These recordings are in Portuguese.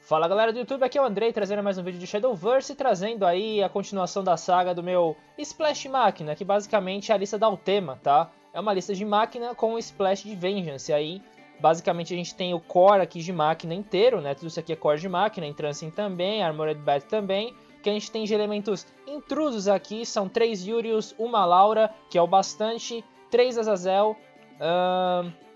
Fala galera do YouTube, aqui é o Andrei trazendo mais um vídeo de Shadowverse, trazendo aí a continuação da saga do meu Splash Máquina, que basicamente é a lista da Althema, tá? É uma lista de máquina com o Splash de Vengeance, aí basicamente a gente tem o core aqui de máquina inteiro, né? Tudo isso aqui é core de máquina, Entrancing também, Armored Bat também, que a gente tem de elementos intrusos aqui, são 3 Yurios, 1 Laura, que é o bastante, 3 Azazel,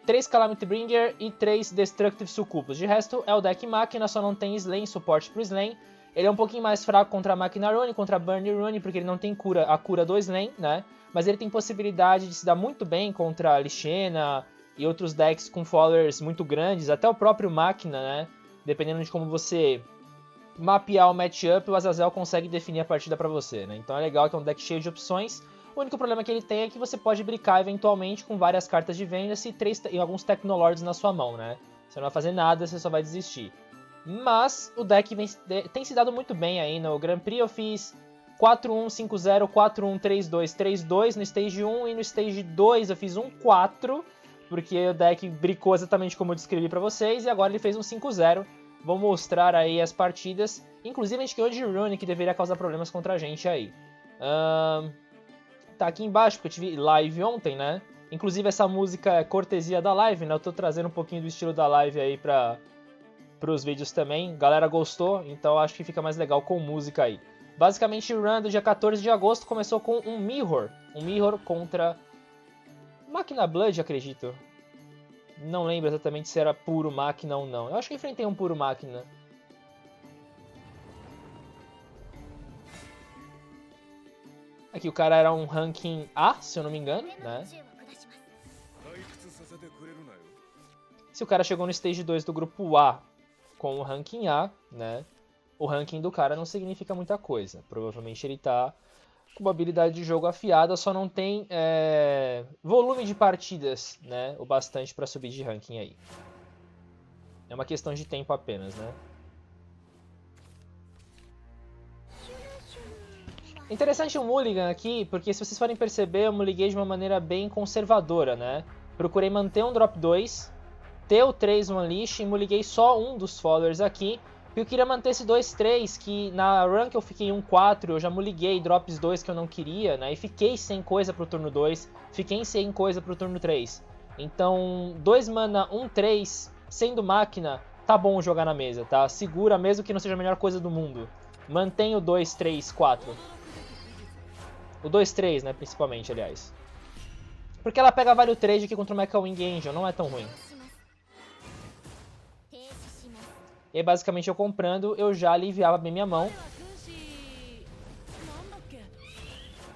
3 Calamity Bringer e 3 Destructive Succubus. De resto, é o deck máquina, só não tem Slain, suporte pro Slain. Ele é um pouquinho mais fraco contra a máquina Rune, contra a Burn Rune, porque ele não tem a cura do Slain, né? Mas ele tem possibilidade de se dar muito bem contra a Lixena e outros decks com followers muito grandes, até o próprio máquina, né? Dependendo de como você mapear o matchup, o Azazel consegue definir a partida pra você, né? Então é legal que é um deck cheio de opções. O único problema que ele tem é que você pode brincar eventualmente com várias cartas de Vengeance e alguns Technolords na sua mão, né? Você não vai fazer nada, você só vai desistir. Mas o deck tem se dado muito bem aí. No Grand Prix eu fiz 4-1-5-0, 4-1, 3-2, 3-2 no Stage 1 e no Stage 2 eu fiz um 4, porque o deck brincou exatamente como eu descrevi pra vocês, e agora ele fez um 5-0. Vou mostrar aí as partidas. Inclusive a gente ganhou de Rune, que deveria causar problemas contra a gente aí. Tá aqui embaixo, porque eu tive live ontem, né? Inclusive essa música é cortesia da live, né? Eu tô trazendo um pouquinho do estilo da live aí pros vídeos também. Galera gostou, então acho que fica mais legal com música aí. Basicamente, o run do dia 14 de agosto começou com um Mirror. Um Mirror contra Máquina Blood, acredito. Não lembro exatamente se era puro máquina ou não. Eu acho que enfrentei um puro máquina. Aqui o cara era um ranking A, se eu não me engano, né? Se o cara chegou no Stage 2 do grupo A com o ranking A, né? O ranking do cara não significa muita coisa. Provavelmente ele tá com uma habilidade de jogo afiada, só não tem volume de partidas, né? O bastante para subir de ranking aí. É uma questão de tempo apenas, né? Interessante o Mulligan aqui, porque se vocês forem perceber, eu muliguei de uma maneira bem conservadora, né? Procurei manter um drop 2, ter o 3 no Unleash e muliguei só um dos followers aqui, porque eu queria manter esse 2-3, que na run que eu fiquei 1-4, eu já muliguei drops 2 que eu não queria, né? E fiquei sem coisa pro turno 2, fiquei sem coisa pro turno 3. Então, 2 mana, 1-3, sendo máquina, tá bom jogar na mesa, tá? Segura, mesmo que não seja a melhor coisa do mundo. Mantém o 2-3-4. O 2-3, né, principalmente, aliás. Porque ela pega value trade aqui contra o Mecha Wing Angel, não é tão ruim. E aí, basicamente, eu comprando, eu já aliviava bem minha mão.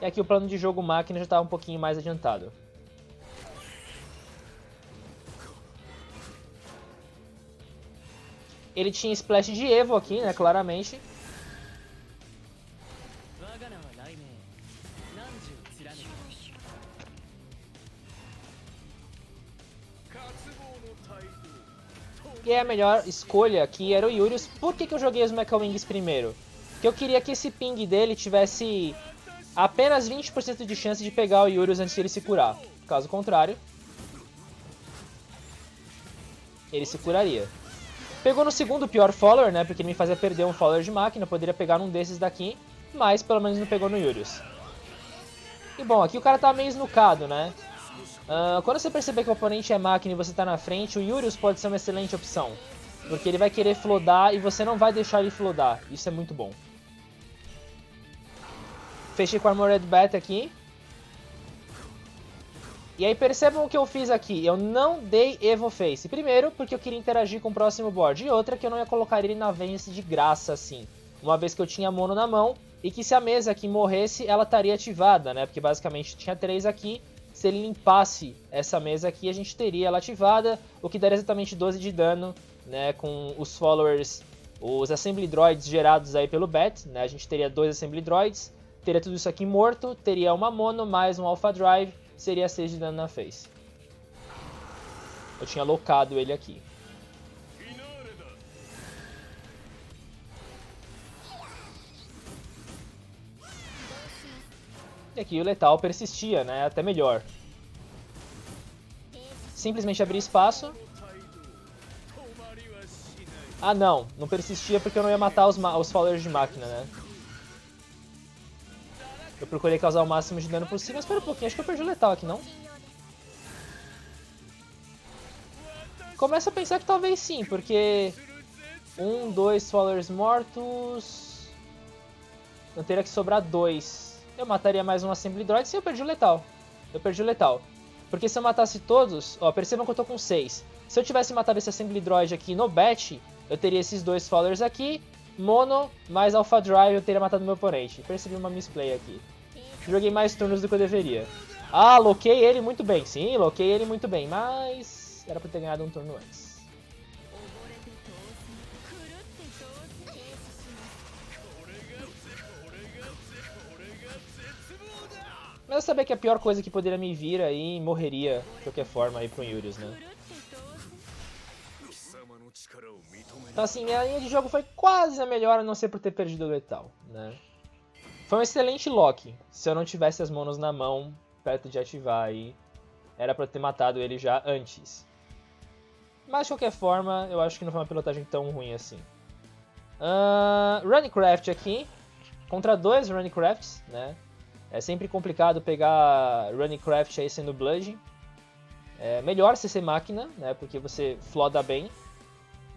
E aqui o plano de jogo máquina já estava um pouquinho mais adiantado. Ele tinha Splash de Evo aqui, né, claramente. E a melhor escolha aqui era o Yurius. Por que eu joguei os Mecha Wings primeiro? Porque eu queria que esse ping dele tivesse apenas 20% de chance de pegar o Yurius antes de ele se curar. Caso contrário, ele se curaria. Pegou no segundo pior follower, né? Porque ele me fazia perder um follower de máquina. Poderia pegar num desses daqui, mas pelo menos não pegou no Yurius. E bom, aqui o cara tá meio snookado, né? Quando você perceber que o oponente é máquina e você tá na frente, o Yurius pode ser uma excelente opção. Porque ele vai querer flodar e você não vai deixar ele flodar. Isso é muito bom. Fechei com a Armored Bat aqui. E aí percebam o que eu fiz aqui. Eu não dei Evo Face. Primeiro, porque eu queria interagir com o próximo board. E outra, que eu não ia colocar ele na Vengeance de graça assim. Uma vez que eu tinha mono na mão. E que se a mesa aqui morresse, ela estaria ativada, né? Porque basicamente tinha 3 aqui. Se ele limpasse essa mesa aqui, a gente teria ela ativada, o que daria exatamente 12 de dano, né, com os followers, os Assembly Droids gerados aí pelo Bat, né, a gente teria 2 Assembly Droids, teria tudo isso aqui morto, teria uma Mono mais um Alpha Drive, seria 6 de dano na face. Eu tinha locado ele aqui. E aqui o letal persistia, né? Até melhor. Simplesmente abrir espaço. Ah, não. Não persistia porque eu não ia matar os followers de máquina, né? Eu procurei causar o máximo de dano possível, mas espera um pouquinho, acho que eu perdi o letal aqui, não? Começo a pensar que talvez sim, porque... 1, 2 followers mortos... Não teria que sobrar 2. Eu mataria mais um Assembly Droid, sim, eu perdi o letal. Eu perdi o letal. Porque se eu matasse todos... Ó, percebam que eu tô com 6. Se eu tivesse matado esse Assembly Droid aqui no batch, eu teria esses 2 followers aqui... Mono mais Alpha Drive, eu teria matado meu oponente. Percebi uma misplay aqui. Joguei mais turnos do que eu deveria. Ah, loquei ele muito bem. Sim, loquei ele muito bem, mas... Era pra ter ganhado um turno antes. Mas eu sabia que a pior coisa que poderia me vir aí morreria de qualquer forma aí pro Yurius, né? Então assim, minha linha de jogo foi quase a melhor, a não ser por ter perdido o letal, né? Foi um excelente lock. Se eu não tivesse as monos na mão, perto de ativar aí, era pra ter matado ele já antes. Mas de qualquer forma, eu acho que não foi uma pilotagem tão ruim assim. Runecraft aqui, contra 2 Runecrafts, né? É sempre complicado pegar Runecraft aí sendo Blood. É melhor você ser máquina, né? Porque você floda bem.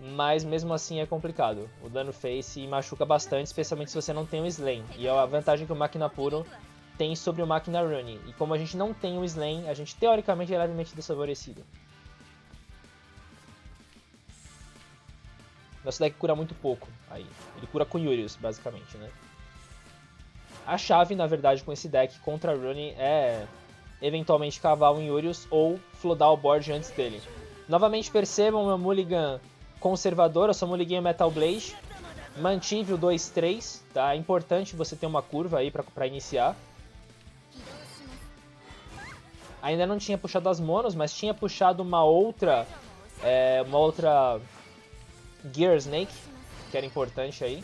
Mas mesmo assim é complicado. O dano face machuca bastante, especialmente se você não tem o Slain. E é a vantagem que o Máquina Puro tem sobre o Máquina Rune. E como a gente não tem o Slain, a gente teoricamente é levemente desfavorecido. Nosso deck cura muito pouco aí. Ele cura com Yurius, basicamente, né? A chave, na verdade, com esse deck contra Rune é eventualmente cavar um Yurius ou flodar o board antes dele. Novamente percebam meu mulligan conservador, eu só muliguei o Metal Blade. Mantive o 2-3, tá? É importante você ter uma curva aí pra iniciar. Ainda não tinha puxado as monos, mas tinha puxado uma outra Gear Snake, que era importante aí.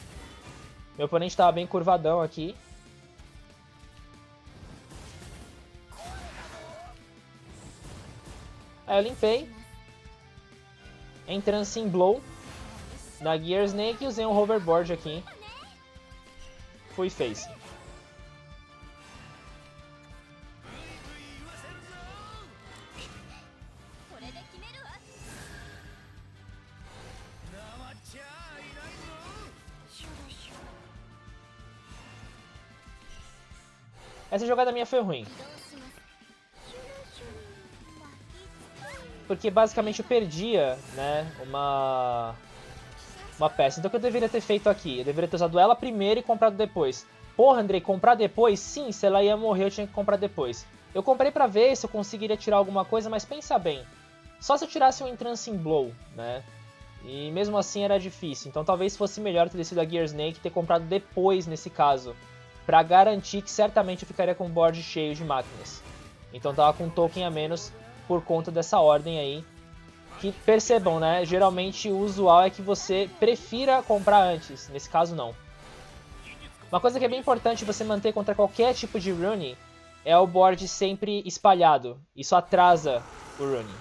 Meu oponente estava bem curvadão aqui. Aí eu limpei. Entrancing Blow na Gear Snake e usei um hoverboard aqui. Fui face. Essa jogada minha foi ruim. Porque basicamente eu perdia, né, uma peça. Então o que eu deveria ter feito aqui? Eu deveria ter usado ela primeiro e comprado depois. Porra, Andrei, comprar depois? Sim, se ela ia morrer eu tinha que comprar depois. Eu comprei pra ver se eu conseguiria tirar alguma coisa, mas pensa bem. Só se eu tirasse um Entrancing Blow, né? E mesmo assim era difícil. Então talvez fosse melhor ter descido a Gear Snake e ter comprado depois nesse caso. Pra garantir que certamente eu ficaria com o board cheio de máquinas. Então tava com um token a menos por conta dessa ordem aí. Que percebam, né? Geralmente o usual é que você prefira comprar antes. Nesse caso, não. Uma coisa que é bem importante você manter contra qualquer tipo de rune é o board sempre espalhado. Isso atrasa o rune.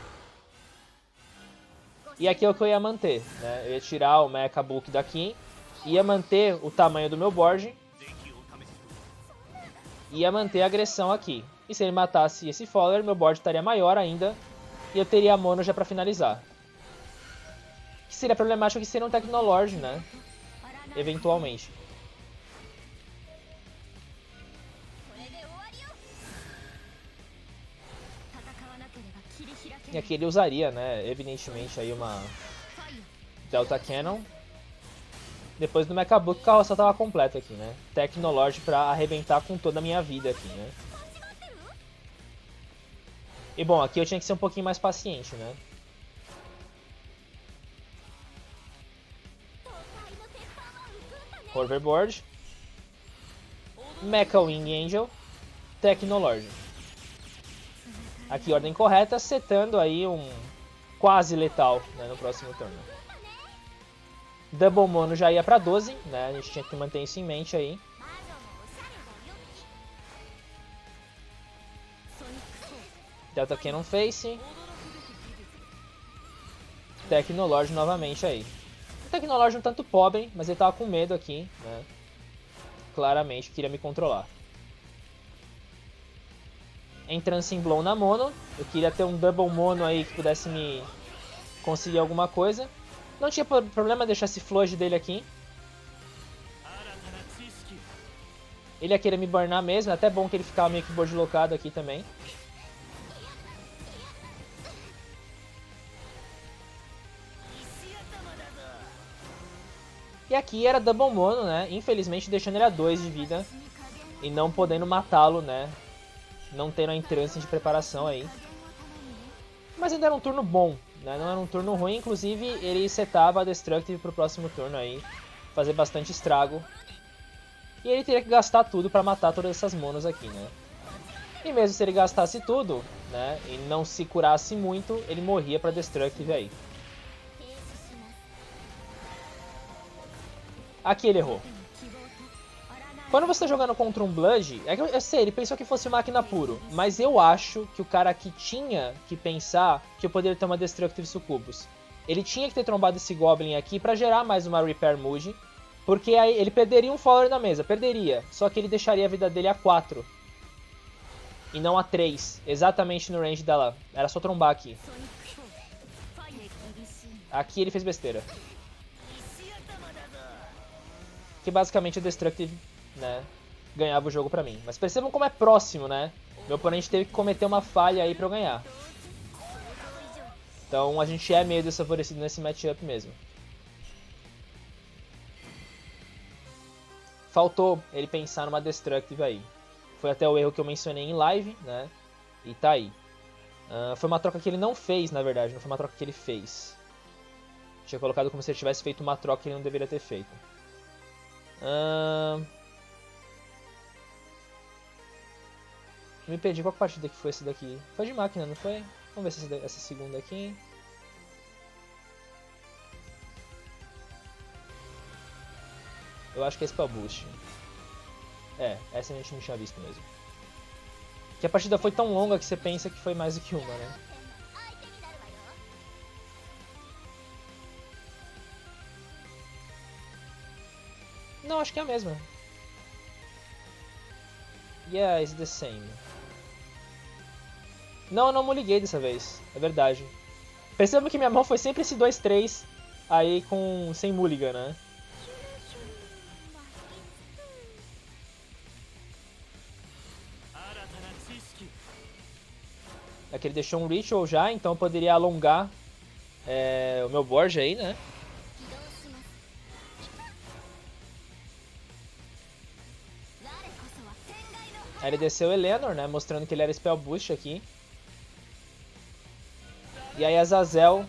E aqui é o que eu ia manter, né? Eu ia tirar o Mecha Book daqui, ia manter o tamanho do meu board, ia manter a agressão aqui. E se ele matasse esse follower, meu board estaria maior ainda e eu teria a mono já pra finalizar. Que seria problemático que seria um Technolord, né? Eventualmente. E aqui ele usaria, né? Evidentemente aí uma Delta Cannon. Depois do Mecha Book, a carroça tava completa aqui, né? Technolord pra arrebentar com toda a minha vida aqui, né? E bom, aqui eu tinha que ser um pouquinho mais paciente, né? Hoverboard. Mecha Wing Angel. Technolord. Aqui ordem correta, setando aí um quase letal, né, no próximo turno. Double Mono já ia pra 12, né? A gente tinha que manter isso em mente aí. Delta Cannon Face. Technolord novamente aí. Tecnológico um tanto pobre, mas ele tava com medo aqui, né? Claramente queria me controlar. Entrancing Blow na mono. Eu queria ter um double mono aí que pudesse me conseguir alguma coisa. Não tinha problema deixar esse Flood dele aqui. Ele ia querer me burnar mesmo, é até bom que ele ficava meio que board locado aqui também. E aqui era Double Mono, né? Infelizmente deixando ele a 2 de vida. E não podendo matá-lo, né? Não tendo a entrância de preparação aí. Mas ainda era um turno bom, né? Não era um turno ruim. Inclusive ele setava a Destructive pro próximo turno aí. Fazer bastante estrago. E ele teria que gastar tudo pra matar todas essas monos aqui, né? E mesmo se ele gastasse tudo, né? E não se curasse muito, ele morria pra Destructive aí. Aqui ele errou. Quando você está jogando contra um Blood, eu sei, ele pensou que fosse máquina puro, mas eu acho que o cara aqui tinha que pensar que eu poderia ter uma Destructive Sucubus. Ele tinha que ter trombado esse Goblin aqui para gerar mais uma Repair Mood, porque aí ele perderia um Follower na mesa, perderia, só que ele deixaria a vida dele a 4. E não a 3, exatamente no range dela, era só trombar aqui. Aqui ele fez besteira. Que basicamente o Destructive, né, ganhava o jogo pra mim. Mas percebam como é próximo, né? Meu oponente teve que cometer uma falha aí pra eu ganhar. Então a gente é meio desfavorecido nesse matchup mesmo. Faltou ele pensar numa Destructive aí. Foi até o erro que eu mencionei em live, né? E tá aí. Foi uma troca que ele não fez, na verdade. Não foi uma troca que ele fez. Tinha colocado como se ele tivesse feito uma troca que ele não deveria ter feito. Me perdi, qual partida que foi essa daqui? Foi de máquina, não foi? Vamos ver se essa segunda aqui. Eu acho que é Spell Boost. É, essa a gente não tinha visto mesmo. Que a partida foi tão longa que você pensa que foi mais do que uma, né? Não, acho que é a mesma. Yeah, it's the same. Não, eu não me liguei dessa vez. É verdade. Perceba que minha mão foi sempre esse 2-3 aí sem mulligan, né? Aqui ele deixou um Ritual já, então eu poderia alongar o meu board aí, né? Aí ele desceu Eleanor, né? Mostrando que ele era Spell Boost aqui. E aí Azazel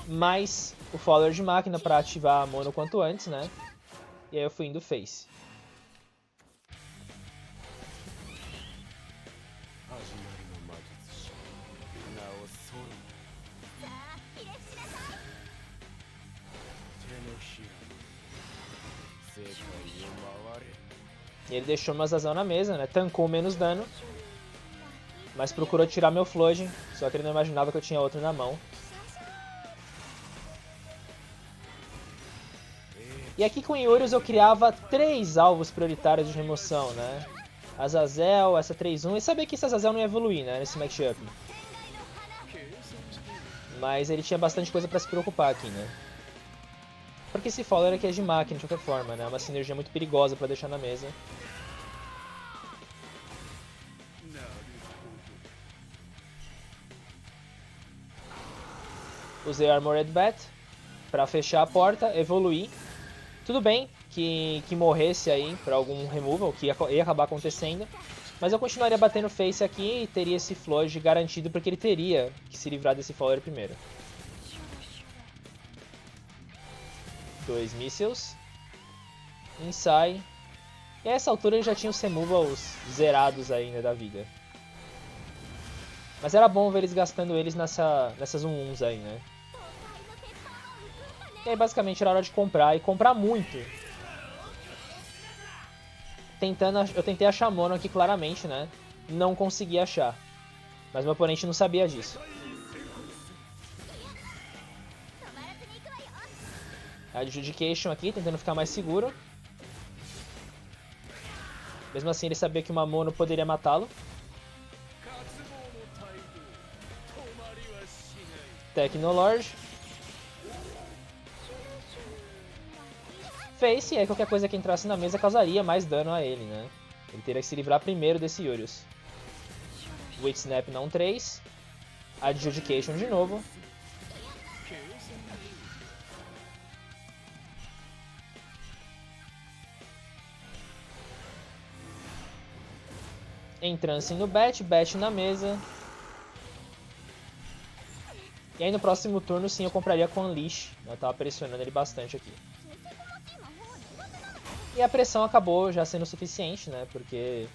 mais o Follower de máquina pra ativar a mono quanto antes, né? E aí eu fui indo face. E ele deixou meu Azazel na mesa, né? Tancou menos dano. Mas procurou tirar meu Flood. Só que ele não imaginava que eu tinha outro na mão. E aqui com Yurius eu criava 3 alvos prioritários de remoção, né? Azazel, essa 3-1. E sabia que esse Azazel não ia evoluir, né? Nesse matchup. Mas ele tinha bastante coisa pra se preocupar aqui, né? Porque esse Follower aqui é de máquina de qualquer forma, né? É uma sinergia muito perigosa pra deixar na mesa. Usei Armored Bat pra fechar a porta, evoluir. Tudo bem que morresse aí pra algum removal, que ia acabar acontecendo. Mas eu continuaria batendo face aqui e teria esse Flood garantido, porque ele teria que se livrar desse Follower primeiro. 2 Missiles. Insai. E a essa altura ele já tinha os removals zerados ainda da vida. Mas era bom ver eles gastando eles nessas 1-1s aí, né? E aí basicamente era hora de comprar, e comprar muito. Eu tentei achar mono aqui claramente, né? Não consegui achar. Mas meu oponente não sabia disso. Adjudication aqui, tentando ficar mais seguro. Mesmo assim, ele sabia que uma mono poderia matá-lo. Technolord. Face, e aí qualquer coisa que entrasse na mesa causaria mais dano a ele, né? Ele teria que se livrar primeiro desse Yurius. Witch Snap não 3. Adjudication de novo. Entrance no bet na mesa. E aí no próximo turno sim eu compraria com Unleash. Eu tava pressionando ele bastante aqui. E a pressão acabou já sendo suficiente, né? Porque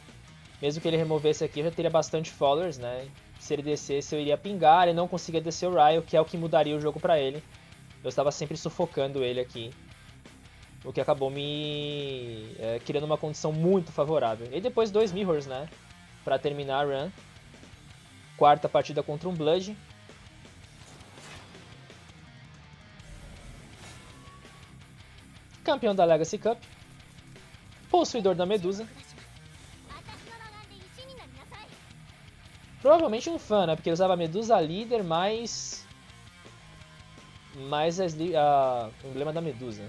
mesmo que ele removesse aqui eu já teria bastante followers, né? Se ele descesse eu iria pingar, ele não conseguia descer o Ryo, que é o que mudaria o jogo pra ele. Eu estava sempre sufocando ele aqui. O que acabou me criando uma condição muito favorável. E depois 2 Mirrors, né? Pra terminar a run. Quarta partida contra um Blood. Campeão da Legacy Cup. Possuidor da Medusa. Provavelmente um fã, né? Porque ele usava a Medusa líder mais o emblema da Medusa.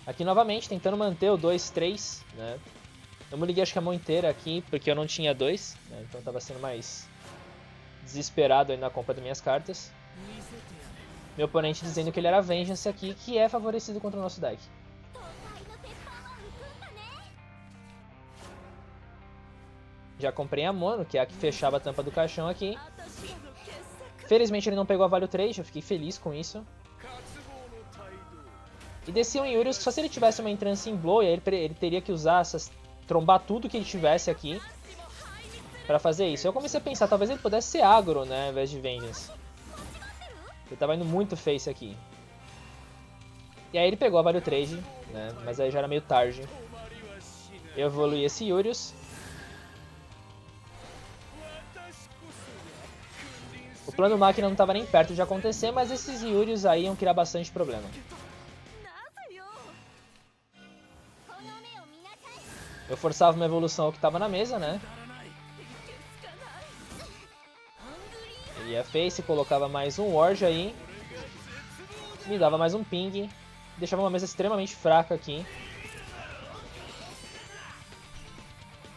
Aqui novamente, tentando manter o 2-3, né? Eu me liguei acho que a mão inteira aqui, porque eu não tinha 2, né? Então eu tava sendo mais desesperado aí na compra das minhas cartas. Meu oponente dizendo que ele era Vengeance aqui, que é favorecido contra o nosso deck. Já comprei a Mono, que é a que fechava a tampa do caixão aqui. Felizmente ele não pegou a Value Trade, eu fiquei feliz com isso. E descia um Yurius que só se ele tivesse uma Entrance em Blow, e aí ele teria que usar trombar tudo que ele tivesse aqui pra fazer isso. Eu comecei a pensar, talvez ele pudesse ser agro, né, ao invés de Vengeance. Ele tava indo muito face aqui. E aí ele pegou a Value Trade, né, mas aí já era meio tarde. Eu evoluí esse Yurius. O plano máquina não estava nem perto de acontecer, mas esses Yurius aí iam criar bastante problema. Eu forçava uma evolução ao que estava na mesa, né? Ele ia face, colocava mais um Warge aí. Me dava mais um ping. Deixava uma mesa extremamente fraca aqui.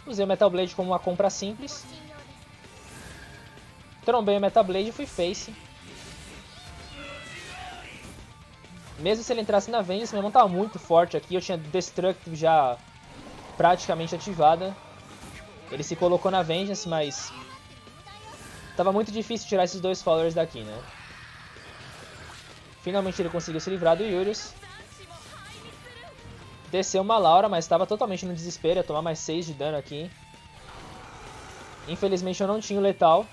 Usei o Metal Blade como uma compra simples. Trombei o Metal Blade e fui face. Mesmo se ele entrasse na Vengeance, minha mão estava muito forte aqui. Eu tinha Destructive já praticamente ativada. Ele se colocou na Vengeance, mas estava muito difícil tirar esses 2 followers daqui, né? Finalmente ele conseguiu se livrar do Yurius. Desceu uma Laura, mas estava totalmente no desespero. Ia tomar mais 6 de dano aqui. Infelizmente eu não tinha o Letal.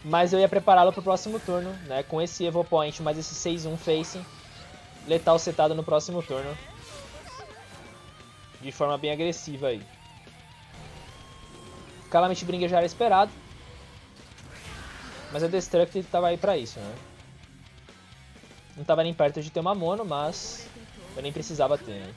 Mas eu ia prepará-lo para o próximo turno, né? Com esse Evo Point mais esse 6-1 face. Letal setado no próximo turno. De forma bem agressiva aí. Calamity Bringer já era esperado. Mas a Destructive estava aí para isso, né? Não estava nem perto de ter uma mono, mas eu nem precisava ter, né?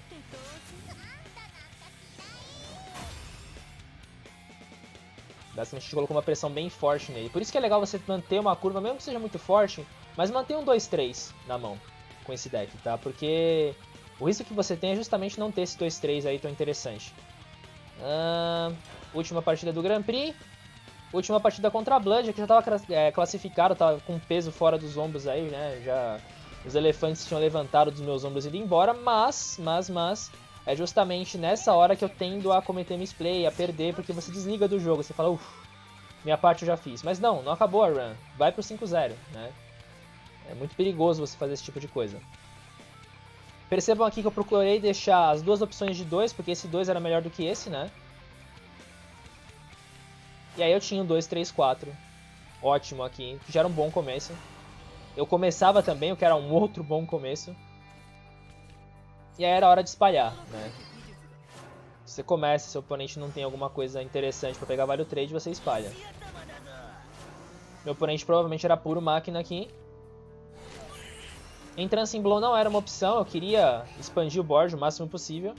Basicamente a gente colocou uma pressão bem forte nele. Por isso que é legal você manter uma curva, mesmo que seja muito forte, mas manter um 2-3 na mão com esse deck, tá? Porque o risco que você tem é justamente não ter esse 2-3 aí tão interessante. Última partida do Grand Prix. Última partida contra a Blood, que já estava classificado, estava com peso fora dos ombros aí, né? Já os elefantes tinham levantado dos meus ombros e ido embora, mas é justamente nessa hora que eu tendo a cometer misplay, a perder, porque você desliga do jogo, você fala, uff, minha parte eu já fiz. Mas não acabou a run, vai pro 5-0, né? É muito perigoso você fazer esse tipo de coisa. Percebam aqui que eu procurei deixar as 2 opções de 2, porque esse 2 era melhor do que esse, né? E aí eu tinha o 2-3-4, ótimo aqui, que já era um bom começo. Eu começava também, o que era um outro bom começo. E aí era hora de espalhar, né? Você começa, seu oponente não tem alguma coisa interessante pra pegar value trade, você espalha. Meu oponente provavelmente era puro máquina aqui. Entrancing Blow não era uma opção, eu queria expandir o board o máximo possível.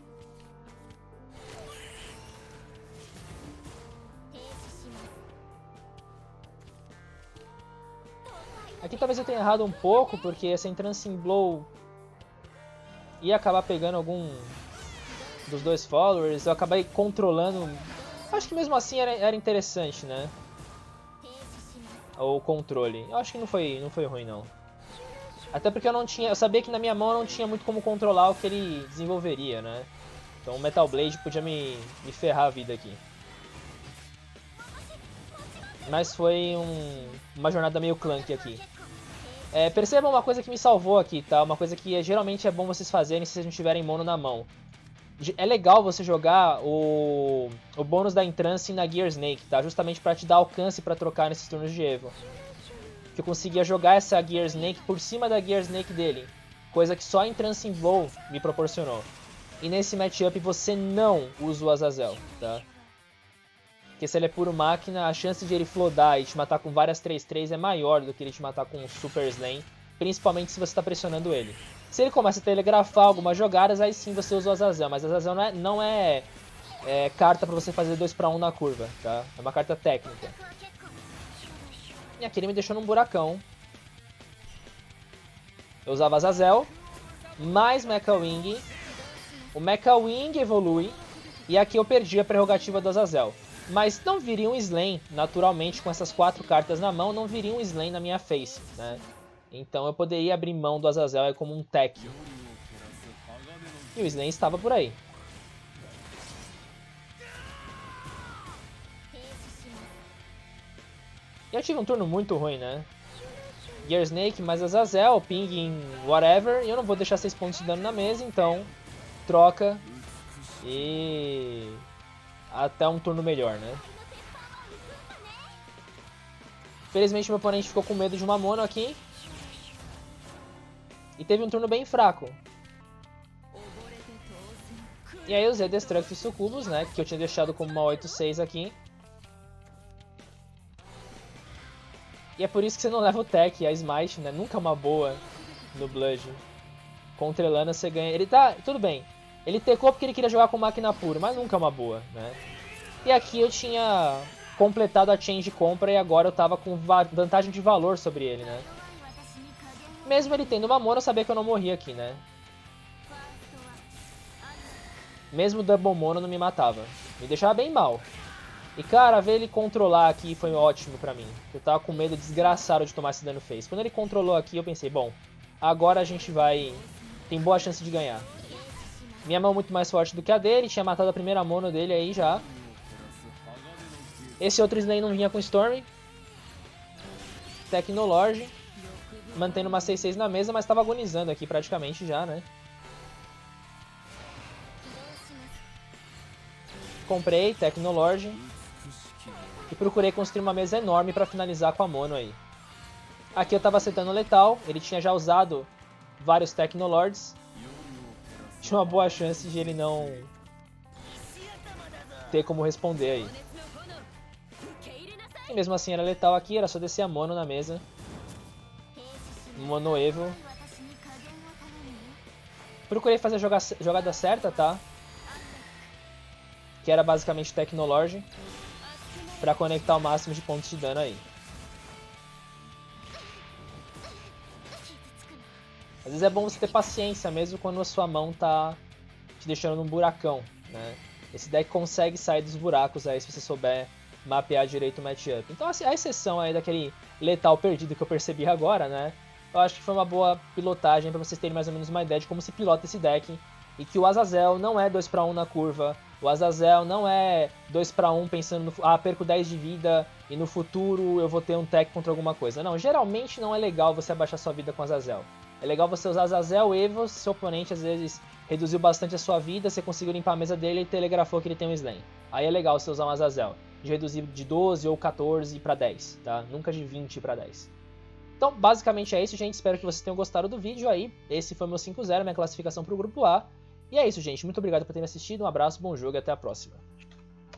Aqui talvez eu tenha errado um pouco, porque essa Entrancing Blow ia acabar pegando algum dos dois followers, eu acabei controlando. Acho que mesmo assim era interessante, né? O controle. Eu acho que não foi ruim não. Até porque eu sabia que na minha mão eu não tinha muito como controlar o que ele desenvolveria, né? Então o Metal Blade podia me ferrar a vida aqui. Mas foi uma jornada meio clunky aqui. Percebam uma coisa que me salvou aqui, tá? Uma coisa que geralmente é bom vocês fazerem se vocês não tiverem mono na mão. É legal você jogar o bônus da Entrancing na Gear Snake, tá? Justamente para te dar alcance para trocar nesses turnos de Evo. Que eu conseguia jogar essa Gear Snake por cima da Gear Snake dele. Coisa que só a Entrancing Blow me proporcionou. E nesse matchup você não usa o Azazel, tá? Porque se ele é puro máquina, a chance de ele flodar e te matar com várias 3-3 é maior do que ele te matar com um Super Slam. Principalmente se você está pressionando ele. Se ele começa a telegrafar algumas jogadas, aí sim você usa o Azazel. Mas o Azazel não é carta para você fazer 2-1 na curva, tá? É uma carta técnica. E aqui ele me deixou num buracão. Eu usava Azazel, mais Mecha Wing. O Mecha Wing evolui. E aqui eu perdi a prerrogativa do Azazel. Mas não viria um Slam, naturalmente, com essas 4 cartas na mão, não viria um Slam na minha face, né? Então eu poderia abrir mão do Azazel como um tech. E o Slam estava por aí. E eu tive um turno muito ruim, né? Gear Snake mais Azazel, ping em whatever. E eu não vou deixar 6 pontos de dano na mesa, então troca. E até um turno melhor, né? Felizmente meu oponente ficou com medo de uma mono aqui. E teve um turno bem fraco. E aí eu usei Destruct e Sucubus, né? Que eu tinha deixado como uma 8-6 aqui. E é por isso que você não leva o tech, a Smite, né? Nunca é uma boa no Blood. Contra Elana você ganha... Ele tá... Tudo bem. Ele tecou porque ele queria jogar com máquina pura, mas nunca é uma boa, né? E aqui eu tinha completado a chain de compra e agora eu tava com vantagem de valor sobre ele, né? Mesmo ele tendo uma mono, eu sabia que eu não morria aqui, né? Mesmo o double mono não me matava. Me deixava bem mal. E cara, ver ele controlar aqui foi ótimo pra mim. Eu tava com medo desgraçado de tomar esse dano face. Quando ele controlou aqui, eu pensei, bom, agora a gente vai... Tem boa chance de ganhar. Minha mão é muito mais forte do que a dele, tinha matado a primeira mono dele aí já. Esse outro Slam não vinha com Storm. Technology. Mantendo uma 6-6 na mesa, mas estava agonizando aqui praticamente já, né? Comprei Technology. E procurei construir uma mesa enorme para finalizar com a mono aí. Aqui eu estava setando letal, ele tinha já usado vários Technolords. Tinha uma boa chance de ele não ter como responder aí. E mesmo assim era letal aqui, era só descer a mono na mesa. Mono Evo. Procurei fazer a jogada certa, tá? Que era basicamente Technology. Pra conectar o máximo de pontos de dano aí. Às vezes é bom você ter paciência, mesmo quando a sua mão tá te deixando num buracão, né? Esse deck consegue sair dos buracos aí se você souber mapear direito o matchup. Então a exceção aí daquele letal perdido que eu percebi agora, né? Eu acho que foi uma boa pilotagem para vocês terem mais ou menos uma ideia de como se pilota esse deck. E que o Azazel não é 2-1 na curva. O Azazel não é 2-1 pensando no... perco 10 de vida e no futuro eu vou ter um tech contra alguma coisa. Não, geralmente não é legal você abaixar sua vida com Azazel. É legal você usar Azazel, Evo, se seu oponente às vezes reduziu bastante a sua vida, você conseguiu limpar a mesa dele e telegrafou que ele tem um Slam. Aí é legal você usar um Azazel, de reduzir de 12 ou 14 para 10, tá? Nunca de 20 para 10. Então, basicamente é isso, gente. Espero que vocês tenham gostado do vídeo aí. Esse foi meu 5-0, minha classificação para o Grupo A. E é isso, gente. Muito obrigado por terem assistido. Um abraço, bom jogo e até a próxima.